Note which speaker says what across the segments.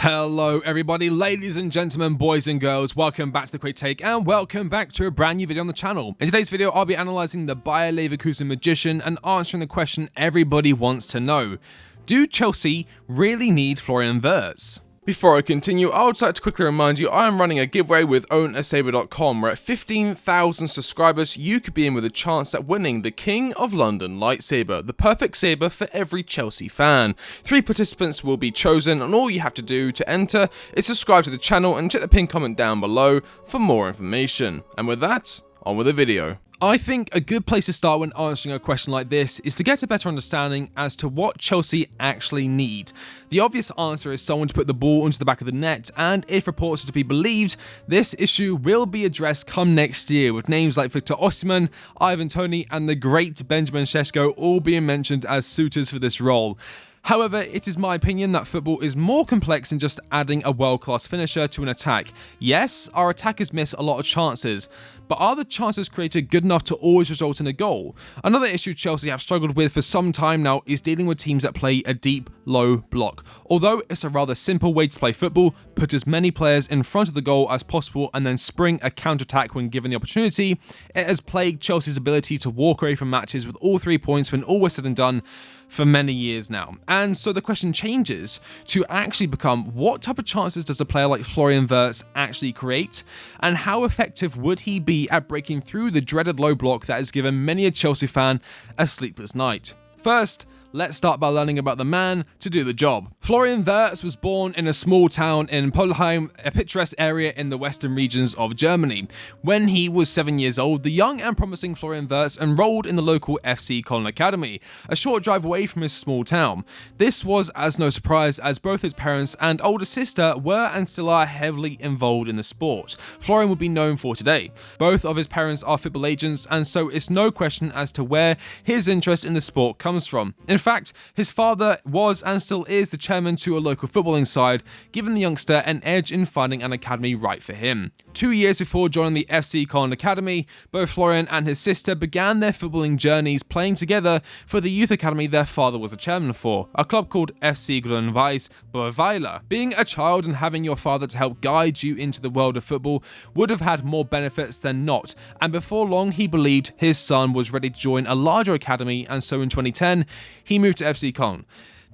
Speaker 1: Hello everybody, ladies and gentlemen, boys and girls, welcome back to the Quick Take and welcome back to a brand new video on the channel. In today's video, I'll be analysing the Bayer Leverkusen magician and answering the question everybody wants to know. Do Chelsea really need Florian Wirtz? Before I continue, I would like to quickly remind you I am running a giveaway with OwnASaber.com where at 15,000 subscribers you could be in with a chance at winning the King of London lightsaber, the perfect saber for every Chelsea fan. 3 participants will be chosen and all you have to do to enter is subscribe to the channel and check the pinned comment down below for more information. And with that, on with the video. I think a good place to start when answering a question like this is to get a better understanding as to what Chelsea actually need. The obvious answer is someone to put the ball into the back of the net, and if reports are to be believed, this issue will be addressed come next year with names like Victor Osimhen, Ivan Toney and the great Benjamin Šeško all being mentioned as suitors for this role. However, it is my opinion that football is more complex than just adding a world-class finisher to an attack. Yes, our attackers miss a lot of chances, but are the chances created good enough to always result in a goal? Another issue Chelsea have struggled with for some time now is dealing with teams that play a deep, low block. Although it's a rather simple way to play football, put as many players in front of the goal as possible and then spring a counter-attack when given the opportunity, it has plagued Chelsea's ability to walk away from matches with all 3 points when all was said and done for many years now. And so the question changes to actually become, what type of chances does a player like Florian Wirtz actually create? And how effective would he be at breaking through the dreaded low block that has given many a Chelsea fan a sleepless night? First, let's start by learning about the man to do the job. Florian Wirtz was born in a small town in Polheim, a picturesque area in the western regions of Germany. When he was 7 years old, the young and promising Florian Wirtz enrolled in the local FC Köln Academy, a short drive away from his small town. This was as no surprise as both his parents and older sister were and still are heavily involved in the sport. Florian would be known for today. Both of his parents are football agents, and so it's no question as to where his interest in the sport comes from. In fact, his father was and still is the chairman to a local footballing side, giving the youngster an edge in finding an academy right for him. 2 years before joining the FC Köln Academy, both Florian and his sister began their footballing journeys playing together for the youth academy their father was the chairman for, a club called FC Grün-Weiß Boerweiler. Being a child and having your father to help guide you into the world of football would have had more benefits than not, and before long he believed his son was ready to join a larger academy, and so in 2010 he moved to FC Köln.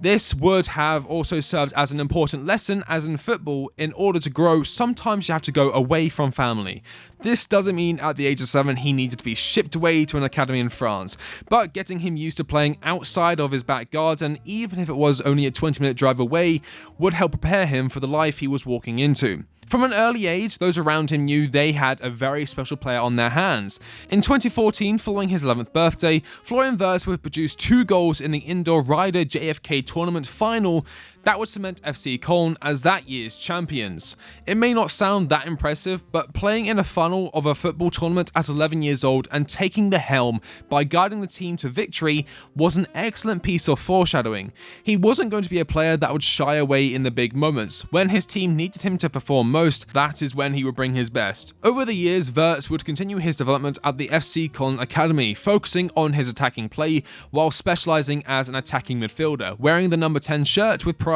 Speaker 1: This would have also served as an important lesson, as in football, in order to grow, sometimes you have to go away from family. This doesn't mean at the age of 7 he needed to be shipped away to an academy in France, but getting him used to playing outside of his back garden, even if it was only a 20-minute drive away, would help prepare him for the life he was walking into. From an early age, those around him knew they had a very special player on their hands. In 2014, following his 11th birthday, Florian Wirtz would produce 2 goals in the indoor Ryder JFK tournament final that would cement FC Köln as that year's champions. It may not sound that impressive, but playing in a final of a football tournament at 11 years old and taking the helm by guiding the team to victory was an excellent piece of foreshadowing. He wasn't going to be a player that would shy away in the big moments. When his team needed him to perform most, that is when he would bring his best. Over the years, Wirtz would continue his development at the FC Köln Academy, focusing on his attacking play while specialising as an attacking midfielder, wearing the number 10 shirt with pride.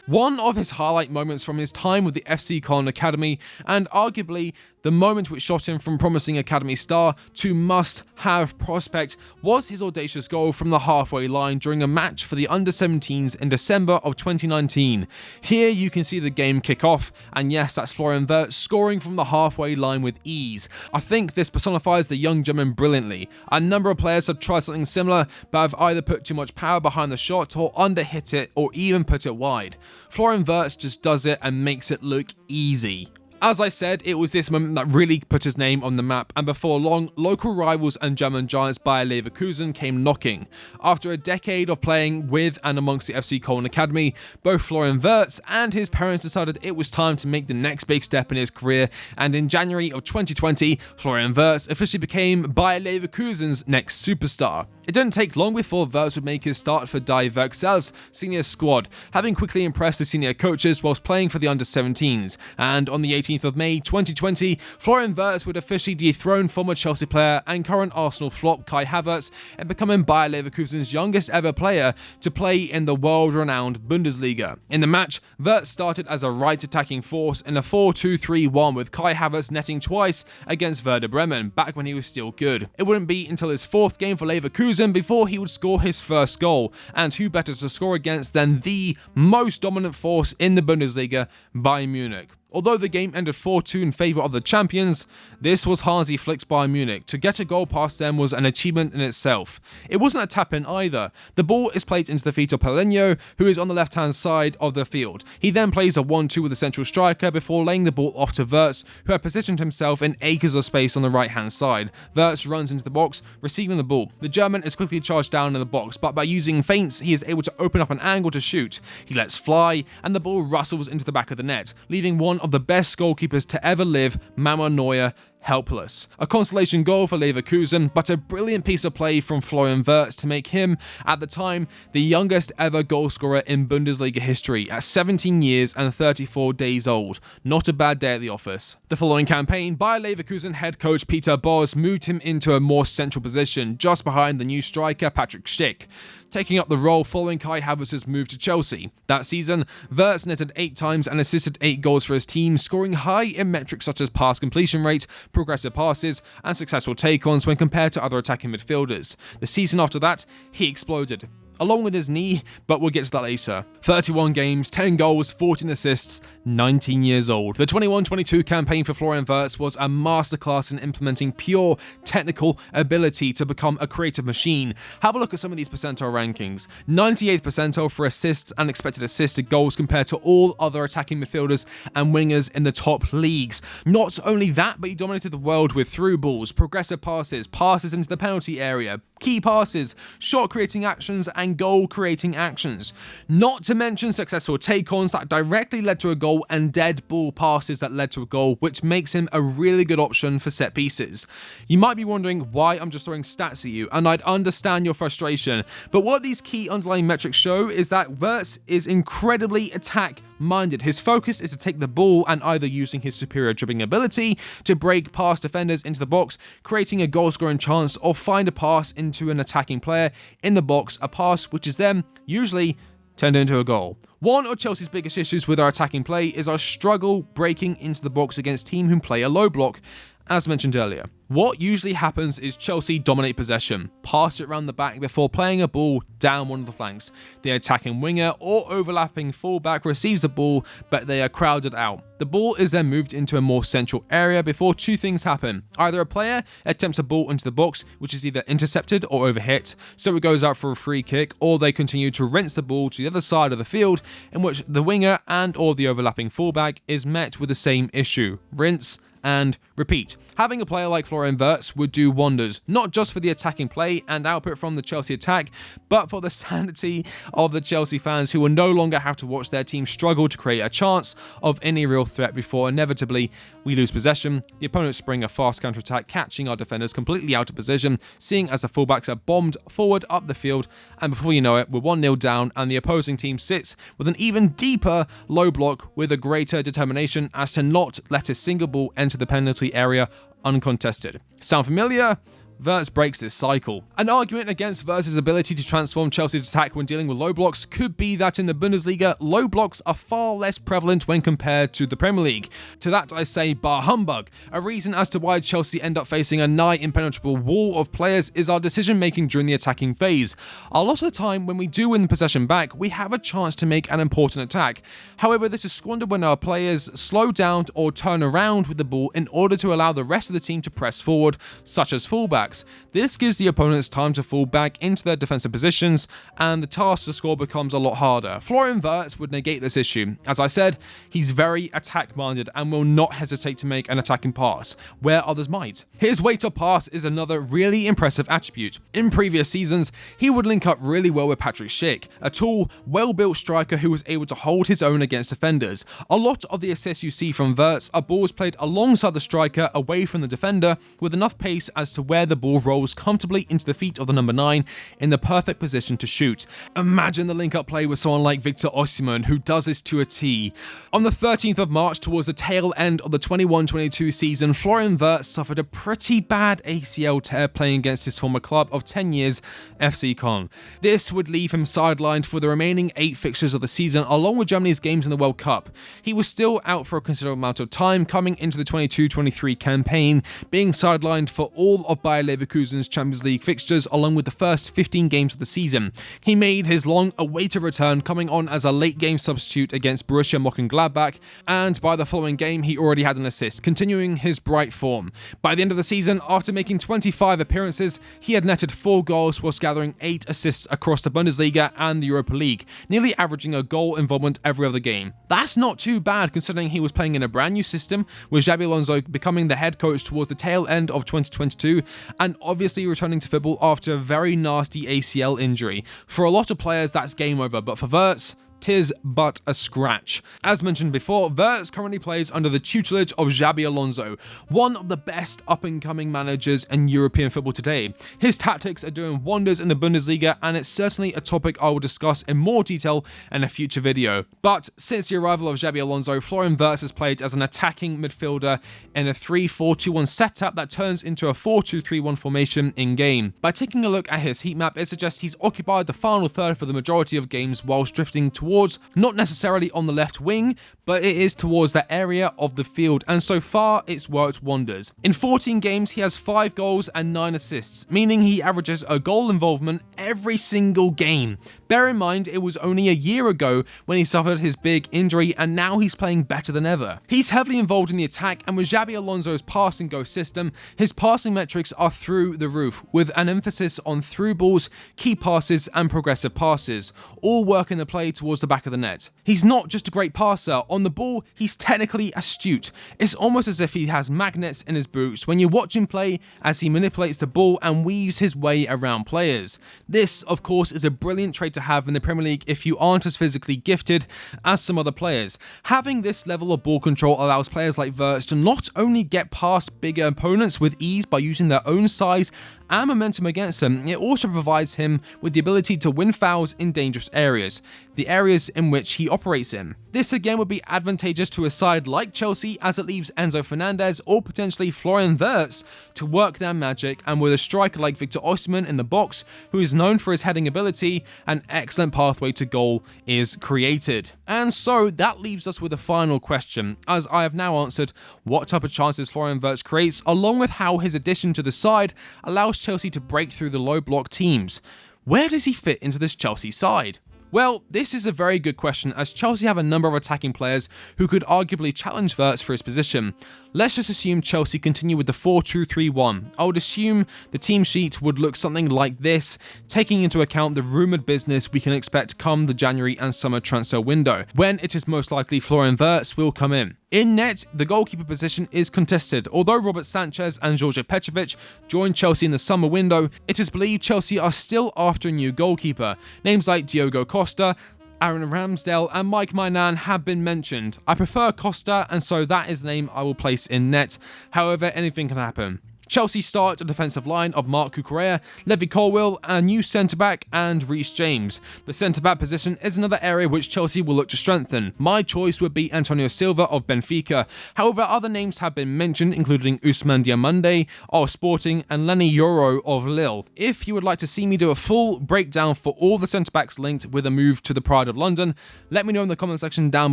Speaker 1: One of his highlight moments from his time with the FC Köln Academy, and arguably the moment which shot him from promising academy star to must-have prospect, was his audacious goal from the halfway line during a match for the under-17s in December of 2019. Here you can see the game kick off, and yes, that's Florian Wirtz scoring from the halfway line with ease. I think this personifies the young German brilliantly. A number of players have tried something similar, but have either put too much power behind the shot or underhit it or even put it wide. Florian Wirtz just does it and makes it look easy. As I said, it was this moment that really put his name on the map, and before long, local rivals and German giants Bayer Leverkusen came knocking. After a decade of playing with and amongst the FC Köln Academy, both Florian Wirtz and his parents decided it was time to make the next big step in his career, and in January of 2020, Florian Wirtz officially became Bayer Leverkusen's next superstar. It didn't take long before Wirtz would make his start for Die Werkself's senior squad, having quickly impressed the senior coaches whilst playing for the under-17s, and on the 18th 18th of May 2020, Florian Wirtz would officially dethrone former Chelsea player and current Arsenal flop Kai Havertz and becoming Bayer Leverkusen's youngest ever player to play in the world-renowned Bundesliga. In the match, Wirtz started as a right attacking force in a 4-2-3-1 with Kai Havertz netting twice against Werder Bremen back when he was still good. It wouldn't be until his fourth game for Leverkusen before he would score his first goal, and who better to score against than the most dominant force in the Bundesliga, Bayern Munich. Although the game ended 4-2 in favour of the champions, this was Hansi Flick's Bayern Munich. To get a goal past them was an achievement in itself. It wasn't a tap-in either. The ball is played into the feet of Paulinho, who is on the left-hand side of the field. He then plays a 1-2 with the central striker before laying the ball off to Wirtz, who had positioned himself in acres of space on the right-hand side. Wirtz runs into the box, receiving the ball. The German is quickly charged down in the box, but by using feints, he is able to open up an angle to shoot. He lets fly, and the ball rustles into the back of the net, leaving one of the best goalkeepers to ever live, Manuel Neuer, helpless. A consolation goal for Leverkusen, but a brilliant piece of play from Florian Wirtz to make him, at the time, the youngest ever goalscorer in Bundesliga history at 17 years and 34 days old. Not a bad day at the office. The following campaign, Bayer Leverkusen head coach Peter Bosz moved him into a more central position, just behind the new striker Patrick Schick, taking up the role following Kai Havertz's move to Chelsea. That season, Wirtz netted 8 times and assisted 8 goals for his team, scoring high in metrics such as pass completion rate, progressive passes, and successful take-ons when compared to other attacking midfielders. The season after that, he exploded, along with his knee, but we'll get to that later. 31 games, 10 goals, 14 assists, 19 years old. The 21-22 campaign for Florian Wirtz was a masterclass in implementing pure technical ability to become a creative machine. Have a look at some of these percentile rankings. 98th percentile for assists and expected assisted goals compared to all other attacking midfielders and wingers in the top leagues. Not only that, but he dominated the world with through balls, progressive passes, passes into the penalty area, key passes, shot creating actions, and goal creating actions. Not to mention successful take-ons that directly led to a goal and dead ball passes that led to a goal, which makes him a really good option for set pieces. You might be wondering why I'm just throwing stats at you, and I'd understand your frustration, but what these key underlying metrics show is that Wirtz is incredibly attack-minded. His focus is to take the ball and either using his superior dribbling ability to break past defenders into the box, creating a goal-scoring chance, or find a pass into an attacking player in the box, a pass which is then usually turned into a goal. One of Chelsea's biggest issues with our attacking play is our struggle breaking into the box against teams who play a low block, as mentioned earlier. What usually happens is Chelsea dominate possession, pass it around the back before playing a ball down one of the flanks. The attacking winger or overlapping fullback receives the ball, but they are crowded out. The ball is then moved into a more central area before two things happen. Either a player attempts a ball into the box, which is either intercepted or overhit, so it goes out for a free kick, or they continue to rinse the ball to the other side of the field, in which the winger and or the overlapping fullback is met with the same issue. Rinse and repeat. Having a player like Florian Wirtz would do wonders, not just for the attacking play and output from the Chelsea attack, but for the sanity of the Chelsea fans who will no longer have to watch their team struggle to create a chance of any real threat before inevitably we lose possession, the opponents spring a fast counter-attack, catching our defenders completely out of position, seeing as the fullbacks are bombed forward up the field, and before you know it, we're 1-0 down and the opposing team sits with an even deeper low block with a greater determination as to not let a single ball enter the penalty area uncontested. Sound familiar? Wirtz breaks this cycle. An argument against Wirtz's ability to transform Chelsea's attack when dealing with low blocks could be that in the Bundesliga, low blocks are far less prevalent when compared to the Premier League. To that I say bah humbug. A reason as to why Chelsea end up facing a nigh impenetrable wall of players is our decision making during the attacking phase. A lot of the time when we do win the possession back, we have a chance to make an important attack. However, this is squandered when our players slow down or turn around with the ball in order to allow the rest of the team to press forward, such as fullbacks. This gives the opponents time to fall back into their defensive positions, and the task to score becomes a lot harder. Florian Wirtz would negate this issue. As I said, he's very attack-minded and will not hesitate to make an attacking pass, where others might. His weight-up pass is another really impressive attribute. In previous seasons, he would link up really well with Patrick Schick, a tall, well-built striker who was able to hold his own against defenders. A lot of the assists you see from Wirtz are balls played alongside the striker away from the defender, with enough pace as to where the ball rolls comfortably into the feet of the number 9 in the perfect position to shoot. Imagine the link-up play with someone like Victor Osimhen, who does this to a T. On the 13th of March, towards the tail end of the 21-22 season, Florian Wirtz suffered a pretty bad ACL tear playing against his former club of 10 years, FC Köln. This would leave him sidelined for the remaining 8 fixtures of the season, along with Germany's games in the World Cup. He was still out for a considerable amount of time coming into the 22-23 campaign, being sidelined for all of Bayer Leverkusen's Champions League fixtures, along with the first 15 games of the season. He made his long-awaited return, coming on as a late-game substitute against Borussia Mönchengladbach, and by the following game, he already had an assist, continuing his bright form. By the end of the season, after making 25 appearances, he had netted 4 goals whilst gathering 8 assists across the Bundesliga and the Europa League, nearly averaging a goal involvement every other game. That's not too bad considering he was playing in a brand new system, with XABI Alonso becoming the head coach towards the tail end of 2022, and obviously returning to football after a very nasty ACL injury. For a lot of players, that's game over, but for Wirtz, 'tis but a scratch. As mentioned before, Wirtz currently plays under the tutelage of XABI Alonso, one of the best up-and-coming managers in European football today. His tactics are doing wonders in the Bundesliga, and it's certainly a topic I will discuss in more detail in a future video. But since the arrival of XABI Alonso, Florian Wirtz has played as an attacking midfielder in a 3-4-2-1 setup that turns into a 4-2-3-1 formation in-game. By taking a look at his heat map, it suggests he's occupied the final third for the majority of games whilst drifting towards, not necessarily on the left wing, but it is towards that area of the field, and so far it's worked wonders. In 14 games, he has 5 goals and 9 assists, meaning he averages a goal involvement every single game. Bear in mind, it was only a year ago when he suffered his big injury, and now he's playing better than ever. He's heavily involved in the attack, and with XABI Alonso's pass and go system, his passing metrics are through the roof, with an emphasis on through balls, key passes, and progressive passes, all working the play towards the back of the net. He's not just a great passer, on the ball, he's technically astute. It's almost as if he has magnets in his boots when you watch him play as he manipulates the ball and weaves his way around players. This, of course, is a brilliant trait to have in the Premier League if you aren't as physically gifted as some other players. Having this level of ball control allows players like Wirtz to not only get past bigger opponents with ease by using their own size and momentum against them, it also provides him with the ability to win fouls in dangerous areas, the areas in which he operates in. This again would be advantageous to a side like Chelsea, as it leaves Enzo Fernandez or potentially Florian Wirtz to work their magic, and with a striker like Victor Osimhen in the box, who is known for his heading ability, an excellent pathway to goal is created. And so that leaves us with a final question, as I have now answered what type of chances Florian Wirtz creates, along with how his addition to the side allows Chelsea to break through the low block teams. Where does he fit into this Chelsea side? Well, this is a very good question, as Chelsea have a number of attacking players who could arguably challenge Wirtz for his position. Let's just assume Chelsea continue with the 4-2-3-1. I would assume the team sheet would look something like this, taking into account the rumoured business we can expect come the January and summer transfer window, when it is most likely Florian Wirtz will come in. In net, the goalkeeper position is contested. Although Robert Sanchez and George Petrovic joined Chelsea in the summer window, it is believed Chelsea are still after a new goalkeeper. Names like Diogo Costa, Aaron Ramsdale and Mike Mainan have been mentioned. I prefer Costa, and so that is the name I will place in net. However, anything can happen. Chelsea start a defensive line of Marc Cucurella, Levi Colwill, a new centre-back, and Reece James. The centre-back position is another area which Chelsea will look to strengthen. My choice would be Antonio Silva of Benfica. However, other names have been mentioned, including Ousmane Diomande of Sporting and Lenny Yoro of Lille. If you would like to see me do a full breakdown for all the centre-backs linked with a move to the Pride of London, let me know in the comment section down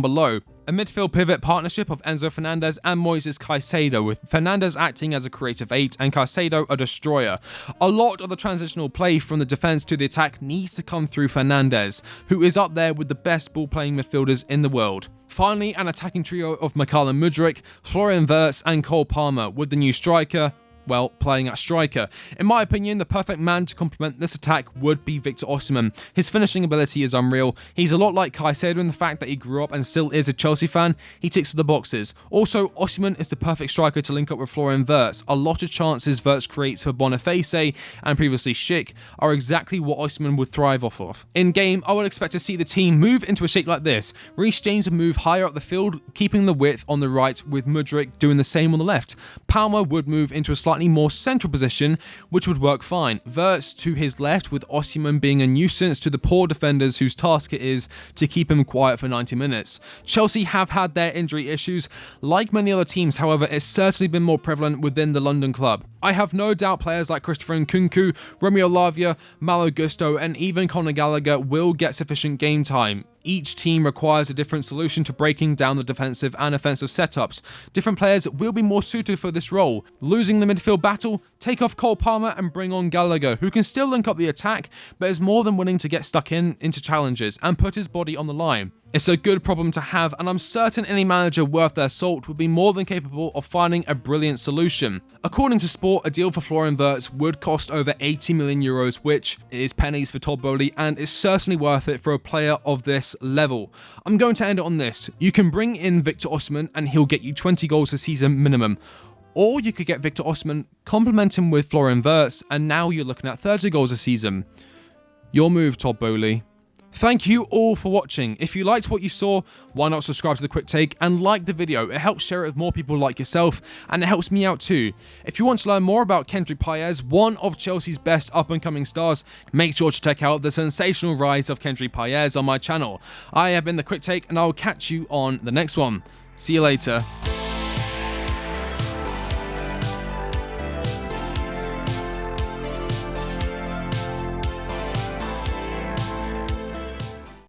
Speaker 1: below. A midfield pivot partnership of Enzo Fernandez and Moises Caicedo, with Fernandez acting as a creative 8 and Caicedo a destroyer. A lot of the transitional play from the defence to the attack needs to come through Fernandez, who is up there with the best ball-playing midfielders in the world. Finally, an attacking trio of Mykhailo Mudryk, Florian Wirtz and Cole Palmer, with the new striker, well, playing at striker. In my opinion, the perfect man to complement this attack would be Victor Osimhen. His finishing ability is unreal. He's a lot like Caicedo in the fact that he grew up and still is a Chelsea fan. He ticks all the boxes. Also, Osimhen is the perfect striker to link up with Florian Wirtz. A lot of chances Wirtz creates for Boniface and previously Schick are exactly what Osimhen would thrive off of. In game, I would expect to see the team move into a shape like this. Reece James would move higher up the field, keeping the width on the right, with Mudryk doing the same on the left. Palmer would move into a slightly slightly more central position, which would work fine. Wirtz to his left, with Osimhen being a nuisance to the poor defenders whose task it is to keep him quiet for 90 minutes. Chelsea have had their injury issues, like many other teams, however, it's certainly been more prevalent within the London club. I have no doubt players like Christopher Nkunku, Romeo Lavia, Malo Gusto, and even Conor Gallagher will get sufficient game time. Each team requires a different solution to breaking down the defensive and offensive setups. Different players will be more suited for this role. Losing the midfield battle, take off Cole Palmer and bring on Gallagher, who can still link up the attack, but is more than willing to get stuck into challenges and put his body on the line. It's a good problem to have, and I'm certain any manager worth their salt would be more than capable of finding a brilliant solution. According to Sport, a deal for Florian Wirtz would cost over 80 million euros, which is pennies for Todd Boehly, and is certainly worth it for a player of this level. I'm going to end it on this. You can bring in Victor Osimhen and he'll get you 20 goals a season minimum. Or you could get Victor Osimhen, complement him with Florian Wirtz, and now you're looking at 30 goals a season. Your move, Todd Boehly. Thank you all for watching. If you liked what you saw, why not subscribe to The Quick Take and like the video? It helps share it with more people like yourself, and it helps me out too. If you want to learn more about Kendrick Paez, one of Chelsea's best up-and-coming stars, make sure to check out the sensational rise of Kendrick Paez on my channel. I have been The Quick Take, and I will catch you on the next one. See you later.